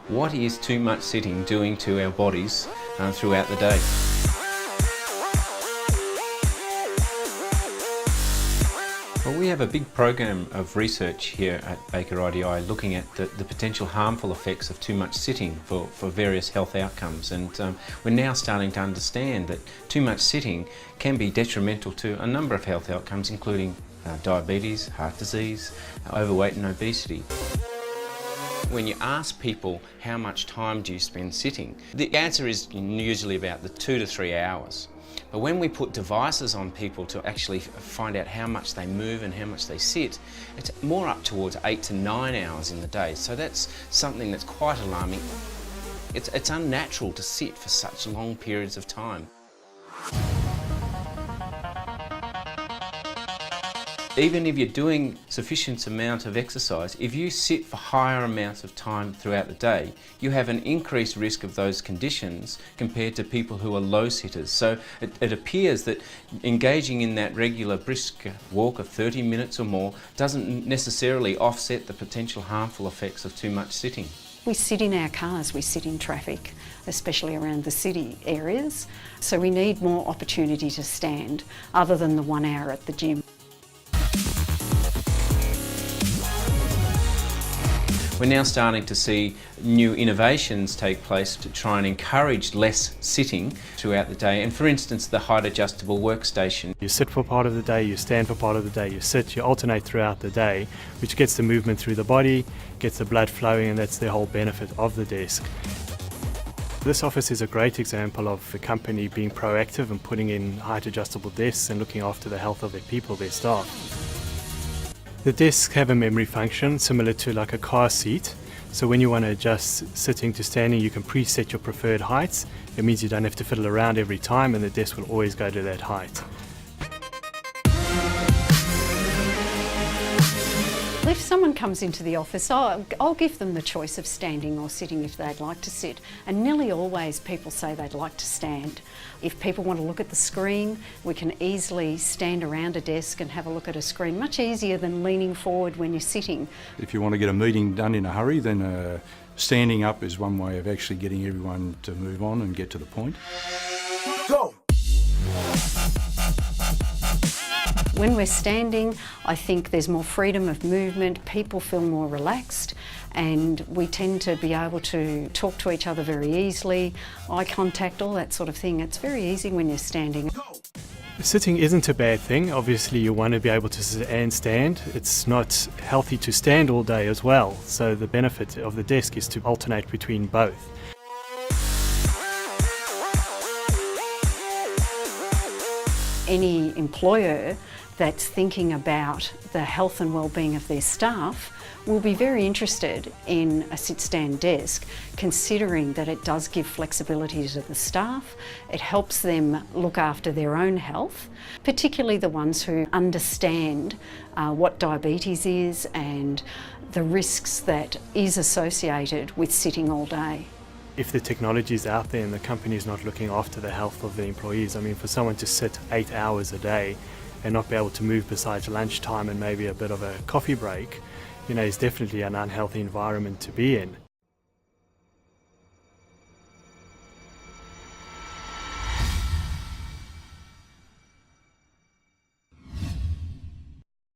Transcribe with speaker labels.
Speaker 1: what is too much sitting doing to our bodies throughout the day. Well, we have a big program of research here at Baker IDI looking at the potential harmful effects of too much sitting for various health outcomes, and we're now starting to understand that too much sitting can be detrimental to a number of health outcomes, including diabetes, heart disease, overweight and obesity. When you ask people how much time do you spend sitting, the answer is usually about the 2 to 3 hours. But when we put devices on people to actually find out how much they move and how much they sit, it's more up towards 8 to 9 hours in the day. So that's something that's quite alarming. It's unnatural to sit for such long periods of time. Even if you're doing sufficient amount of exercise, if you sit for higher amounts of time throughout the day, you have an increased risk of those conditions compared to people who are low sitters. So it appears that engaging in that regular brisk walk of 30 minutes or more doesn't necessarily offset the potential harmful effects of too much sitting.
Speaker 2: We sit in our cars, we sit in traffic, especially around the city areas, so we need more opportunity to stand other than the 1 hour at the gym.
Speaker 1: We're now starting to see new innovations take place to try and encourage less sitting throughout the day, and for instance the height adjustable workstation.
Speaker 3: You sit for part of the day, you stand for part of the day, you sit, you alternate throughout the day, which gets the movement through the body, gets the blood flowing, and that's the whole benefit of the desk. This office is a great example of the company being proactive and putting in height adjustable desks and looking after the health of their people, their staff. The desks have a memory function similar to like a car seat. So when you want to adjust sitting to standing, you can preset your preferred heights. It means you don't have to fiddle around every time, and the desk will always go to that height.
Speaker 2: If someone comes into the office, I'll give them the choice of standing or sitting if they'd like to sit. And nearly always people say they'd like to stand. If people want to look at the screen, we can easily stand around a desk and have a look at a screen, much easier than leaning forward when you're sitting.
Speaker 4: If you want to get a meeting done in a hurry, then standing up is one way of actually getting everyone to move on and get to the point.
Speaker 5: Go!
Speaker 2: When we're standing, I think there's more freedom of movement, people feel more relaxed, and we tend to be able to talk to each other very easily, eye contact, all that sort of thing. It's very easy when you're standing.
Speaker 3: Sitting isn't a bad thing. Obviously you want to be able to sit and stand. It's not healthy to stand all day as well, so the benefit of the desk is to alternate between both.
Speaker 2: Any employer that's thinking about the health and well-being of their staff will be very interested in a sit-stand desk, considering that it does give flexibility to the staff. It helps them look after their own health, particularly the ones who understand what diabetes is and the risks that is associated with sitting all day.
Speaker 3: If the technology is out there and the company is not looking after the health of the employees, I mean, for someone to sit 8 hours a day and not be able to move besides lunchtime and maybe a bit of a coffee break, you know, is definitely an unhealthy environment to be in.